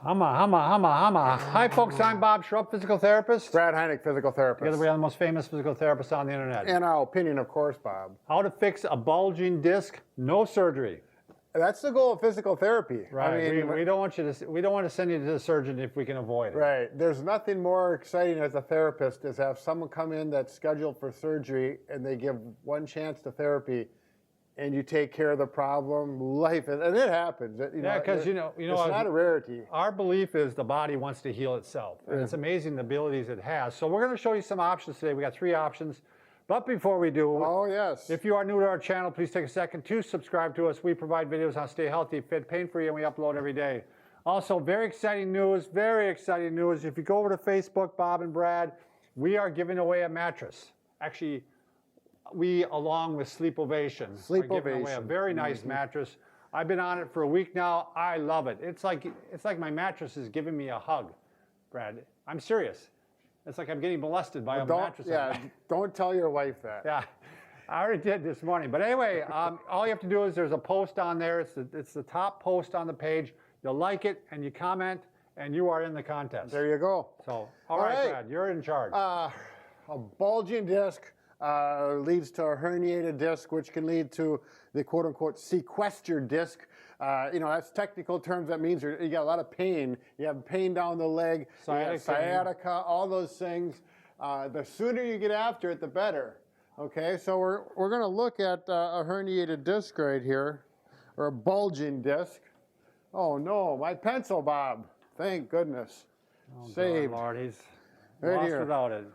Hama. Hi, folks. I'm Bob Schrupp, physical therapist. Brad Heineck, physical therapist. Together we are the most famous physical therapists on the internet. In our opinion, of course, Bob. How to fix a bulging disc, no surgery. That's the goal of physical therapy. Right. I mean, we don't want to send you to the surgeon if we can avoid it. Right. There's nothing more exciting as a therapist is have someone come in that's scheduled for surgery and they give one chance to therapy, and you take care of the problem. Life, and it happens. Because it's not a rarity. Our belief is the body wants to heal itself, and it's amazing the abilities it has. So we're going to show you some options today. We got 3 options. But before we do, oh yes, if you are new to our channel, please take a second to subscribe to us. We provide videos on how to stay healthy, fit, pain-free, and we upload every day. Also, very exciting news. If you go over to Facebook, Bob and Brad, we are giving away a mattress. Actually, we, along with Sleep Ovation, are giving away a very nice mattress. I've been on it for a week now. I love it. It's like my mattress is giving me a hug, Brad. I'm serious. It's like I'm getting molested by a mattress. Yeah, don't tell your wife that. Yeah, I already did this morning. But anyway, all you have to do is there's a post on there. It's the top post on the page. You'll like it and you comment, and you are in the contest. There you go. So, all right, Brad, you're in charge. A bulging disc leads to a herniated disc, which can lead to the quote-unquote sequestered disc. That's technical terms. That means you got a lot of pain. You have pain down the leg, sciatica, all those things. The sooner you get after it, the better. Okay, so we're going to look at a herniated disc right here, or a bulging disc. Oh no, my pencil, Bob. Thank goodness. Oh, saved. God, Lord, he's right lost here. without it.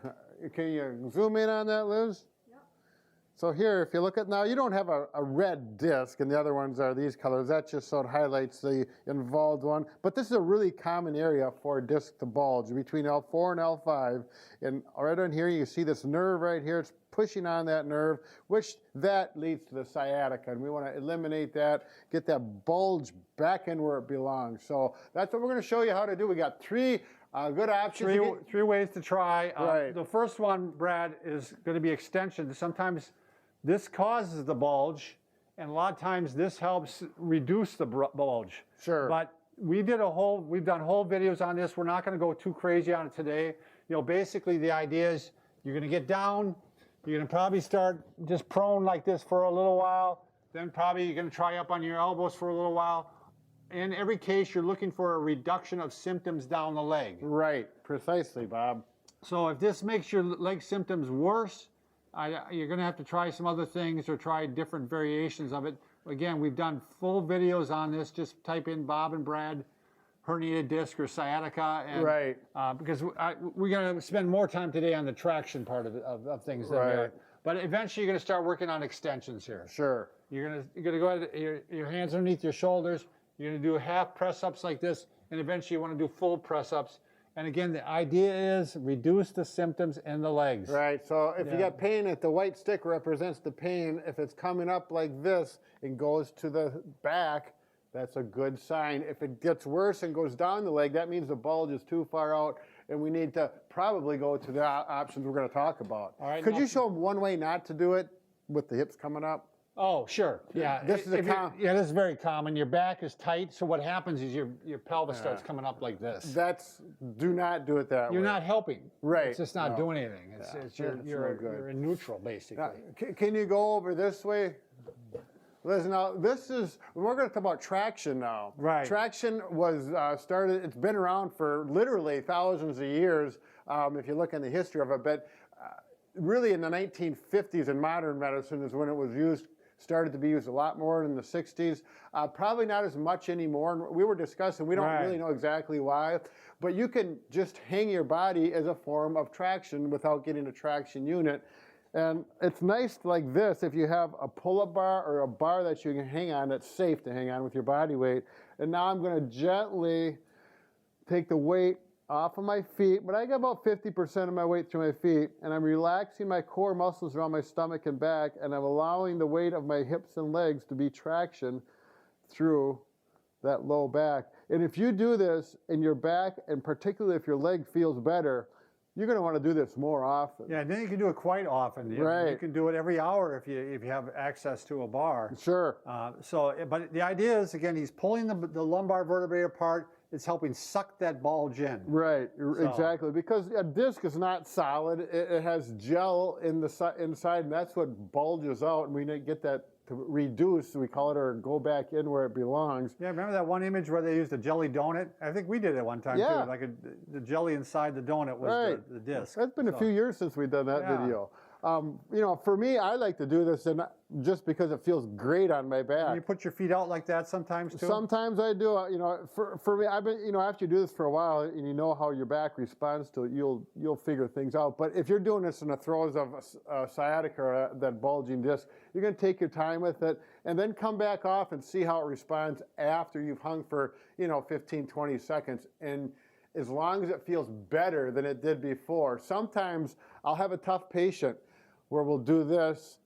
Can you zoom in on that, Liz? Yep. So here, if you look at now, you don't have a red disc, and the other ones are these colors. That just so it highlights the involved one. But this is a really common area for a disc to bulge between L4 and L5. And right on here, you see this nerve right here. It's pushing on that nerve, which that leads to the sciatica. And we want to eliminate that, get that bulge back in where it belongs. So that's what we're going to show you how to do. We got 3 good options. Three ways to try. Right. The first one, Brad, is going to be extension. Sometimes this causes the bulge, and a lot of times this helps reduce the bulge. Sure. But we've done whole videos on this. We're not going to go too crazy on it today. Basically the idea is you're going to get down. You're going to probably start just prone like this for a little while. Then probably you're going to try up on your elbows for a little while. In every case, you're looking for a reduction of symptoms down the leg. Right, precisely, Bob. So if this makes your leg symptoms worse, you're going to have to try some other things or try different variations of it. Again, we've done full videos on this. Just type in Bob and Brad, herniated disc or sciatica. And, right. Because we're going to spend more time today on the traction part of things. Right. But eventually you're going to start working on extensions here. Sure. You're going to go ahead, your hands underneath your shoulders. You're going to do half press-ups like this, and eventually you want to do full press-ups. And again, the idea is reduce the symptoms in the legs. Right, so if you got pain, if the white stick represents the pain, if it's coming up like this and goes to the back, that's a good sign. If it gets worse and goes down the leg, that means the bulge is too far out, and we need to probably go to the options we're going to talk about. All right, could you show them one way not to do it with the hips coming up? Oh, sure. Yeah. This is this is very common. Your back is tight, so what happens is your pelvis starts coming up like this. Do not do it that way. You're not helping. Right. It's just not doing anything. You're in neutral, basically. Now, can you go over this way? Listen, now we're going to talk about traction now. Right. Traction was started, it's been around for literally thousands of years, if you look in the history of it, but really in the 1950s in modern medicine is when it was started to be used a lot more in the 60s. Probably not as much anymore. We were discussing, we don't really know exactly why, but you can just hang your body as a form of traction without getting a traction unit. And it's nice like this if you have a pull-up bar or a bar that you can hang on that's safe to hang on with your body weight. And now I'm going to gently take the weight off of my feet, but I got about 50% of my weight through my feet, and I'm relaxing my core muscles around my stomach and back, and I'm allowing the weight of my hips and legs to be traction through that low back. And if you do this in your back, and particularly if your leg feels better, you're going to want to do this more often. Yeah, then you can do it quite often. Right. You can do it every hour if you have access to a bar. Sure. But the idea is, again, he's pulling the lumbar vertebrae apart. it's helping suck that bulge in. Right, exactly. Because a disc is not solid. It has gel in the inside, and that's what bulges out. And we get that to reduce, we call it, or go back in where it belongs. Yeah, remember that one image where they used a jelly donut? I think we did it one time too. Like the jelly inside the donut was the disc. It's been a few years since we've done that video. You know, for me, I like to do this, and just because it feels great on my back. And you put your feet out like that sometimes too? Sometimes I do. You know, for me, I've been, you know, after you do this for a while and you know how your back responds to it, you'll figure things out. But if you're doing this in the throes of sciatica or that bulging disc, you're going to take your time with it and then come back off and see how it responds after you've hung for, you know, 15, 20 seconds. And as long as it feels better than it did before. Sometimes I'll have a tough patient where we'll do this,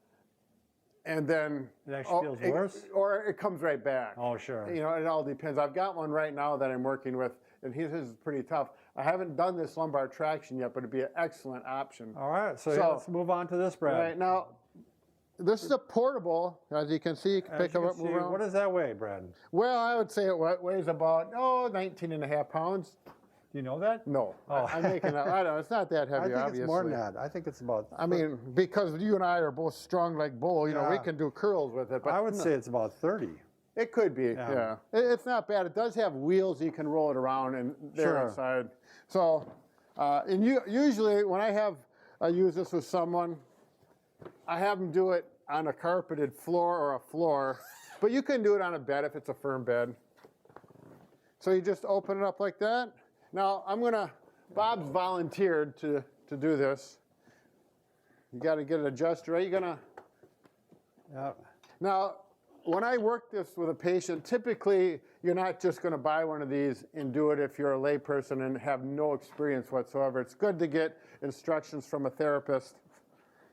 and then it actually feels worse, or it comes right back. Oh, sure. You know, it all depends. I've got one right now that I'm working with, and his is pretty tough. I haven't done this lumbar traction yet, but it'd be an excellent option. All right, so yeah, let's move on to this, Brad. Right now, this is a portable. As you can see, you can pick them up, move around. What does that weigh, Brad? Well, I would say it weighs about 19.5 pounds. Do you know that? No, oh. I'm making up. I don't know. It's not that heavy, I think obviously. it's more than that. I think it's about. I mean, because you and I are both strong like bull, you know, we can do curls with it. But I would say it's about 30. It could be, yeah. It's not bad. It does have wheels. You can roll it around and there inside. So, and usually when I use this with someone, I have them do it on a carpeted floor or a floor, but you can do it on a bed if it's a firm bed. So you just open it up like that. Now, Bob's volunteered to do this. You got to get it adjusted, right? You're going to. Yeah. Now, when I work this with a patient, typically you're not just going to buy one of these and do it if you're a layperson and have no experience whatsoever. It's good to get instructions from a therapist.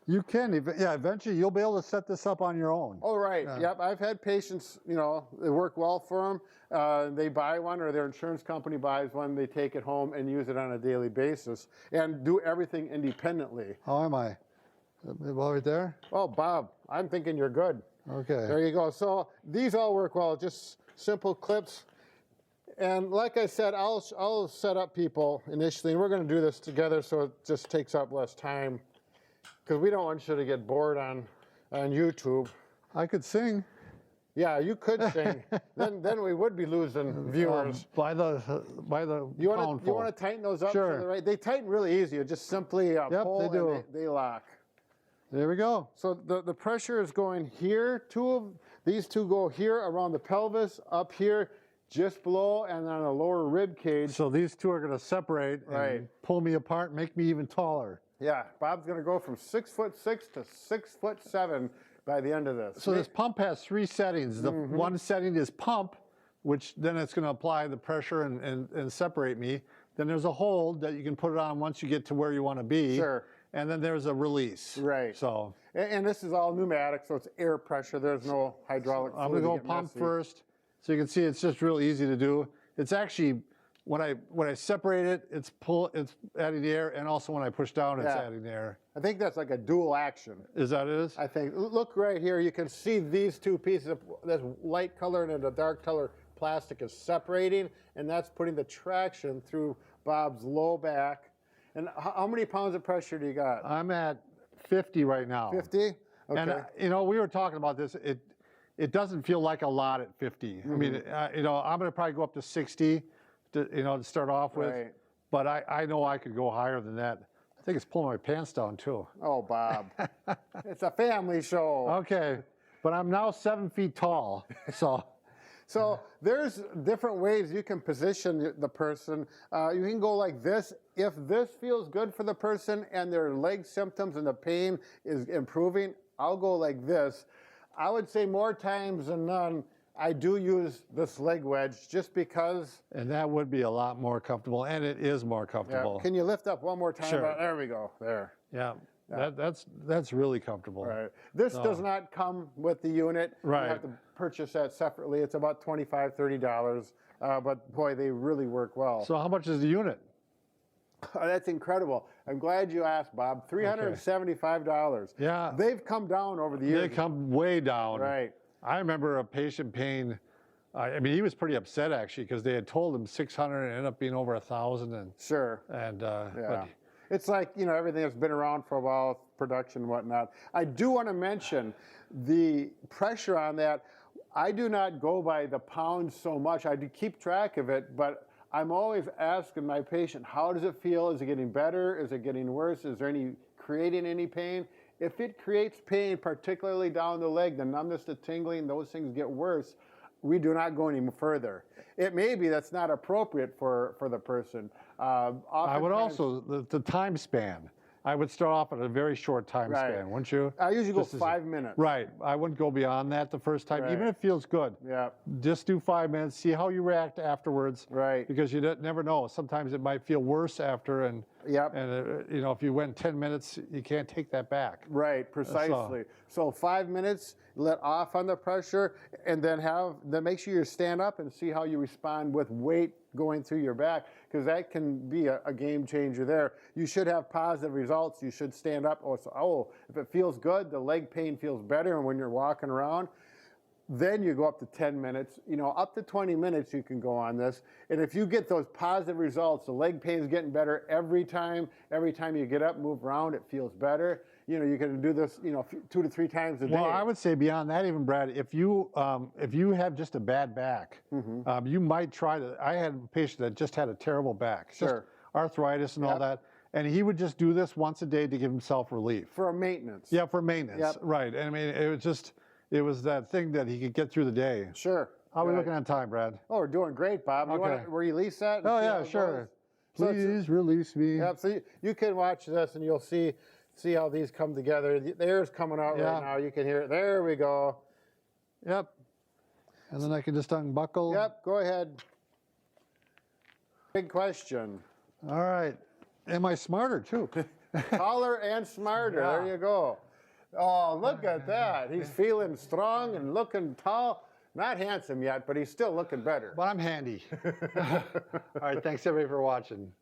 You can, eventually you'll be able to set this up on your own. Oh, right. Yep. I've had patients, you know, it work well for them. They buy one or their insurance company buys one. They take it home and use it on a daily basis and do everything independently. How am I? Well, right there? Oh, Bob, I'm thinking you're good. Okay. There you go. So these all work well, just simple clips. And like I said, I'll set up people initially, and we're going to do this together so it just takes up less time. Because we don't want you to get bored on YouTube. I could sing. Yeah, you could sing. then we would be losing viewers. By the You want to tighten those up? Sure. They tighten really easy. You just simply pull they do. and they lock. There we go. So the pressure is going here. These two go here around the pelvis, up here, just below, and on a lower rib cage. So these two are going to separate and pull me apart, make me even taller. Yeah, Bob's going to go from 6'6" to 6'7" by the end of this. So this pump has 3 settings. The one setting is pump, which then it's going to apply the pressure and separate me. Then there's a hold that you can put it on once you get to where you want to be. Sure. And then there's a release. Right. So. And this is all pneumatic, so it's air pressure. There's no hydraulic fluid. I'm going to go pump first. So you can see it's just real easy to do. It's actually, when I separate it, it's adding the air, and also when I push down, it's adding the air. I think that's like a dual action. Is that it? I think. Look right here. You can see these two pieces of this light color and the dark color plastic is separating, and that's putting the traction through Bob's low back. And how many pounds of pressure do you got? I'm at 50 right now. 50? Okay. And you know, we were talking about this. It doesn't feel like a lot at 50. I mean, you know, I'm going to probably go up to 60. To start off with, but I know I could go higher than that. I think it's pulling my pants down too. Oh, Bob, it's a family show. Okay, but I'm now 7 feet tall, so. So there's different ways you can position the person. You can go like this. If this feels good for the person and their leg symptoms and the pain is improving, I'll go like this. I would say more times than none, I do use this leg wedge just because. And that would be a lot more comfortable, and it is more comfortable. Yeah. Can you lift up one more time? Sure. There we go. There. Yeah. That's really comfortable. Right. This does not come with the unit. Right. You have to purchase that separately. It's about $25, $30. But boy, they really work well. So how much is the unit? That's incredible. I'm glad you asked, Bob. $375. Yeah. They've come down over the years. They come way down. Right. I remember a patient paying I mean, he was pretty upset actually because they had told him 600 and it ended up being over 1,000. Sure. And Yeah. but, It's like, you know, everything that's been around for a while, production and whatnot. I do want to mention the pressure on that. I do not go by the pounds so much. I do keep track of it, but I'm always asking my patient, how does it feel? Is it getting better? Is it getting worse? Is there creating any pain? If it creates pain, particularly down the leg, the numbness, the tingling, those things get worse, we do not go any further. It may be that's not appropriate for the person. I would also, the time span, I would start off at a very short time span, wouldn't you? I usually go 5 minutes. Right. I wouldn't go beyond that the first time, even if it feels good. Yeah. Just do 5 minutes, see how you react afterwards. Right. Because you never know. Sometimes it might feel worse after, and you know, if you went 10 minutes, you can't take that back. Right, precisely. So 5 minutes, let off on the pressure, and then make sure you stand up and see how you respond with weight going through your back, because that can be a game changer there. You should have positive results. You should stand up. If it feels good, the leg pain feels better, and when you're walking around, then you go up to 10 minutes. You know, up to 20 minutes you can go on this. And if you get those positive results, the leg pain is getting better every time you get up, move around, it feels better. You know, you can do this, you know, 2 to 3 times a day. Well, I would say beyond that even, Brad, if you have just a bad back, you might try to, I had a patient that just had a terrible back, just arthritis and all that, and he would just do this once a day to give himself relief. For maintenance. Yeah, for maintenance, right. And I mean, it was that thing that he could get through the day. Sure. How are we looking on time, Brad? Oh, we're doing great, Bob. Okay. You release that? Oh, yeah, sure. Please release me. Yep, so you can watch this and you'll see how these come together. The air's coming out right now. You can hear it. There we go. Yep. And then I can just unbuckle. Yep, go ahead. Big question. All right. Am I smarter, too? Taller and smarter. Yeah. There you go. Oh, look at that. He's feeling strong and looking tall. Not handsome yet, but he's still looking better. But I'm handy. All right, thanks everybody for watching.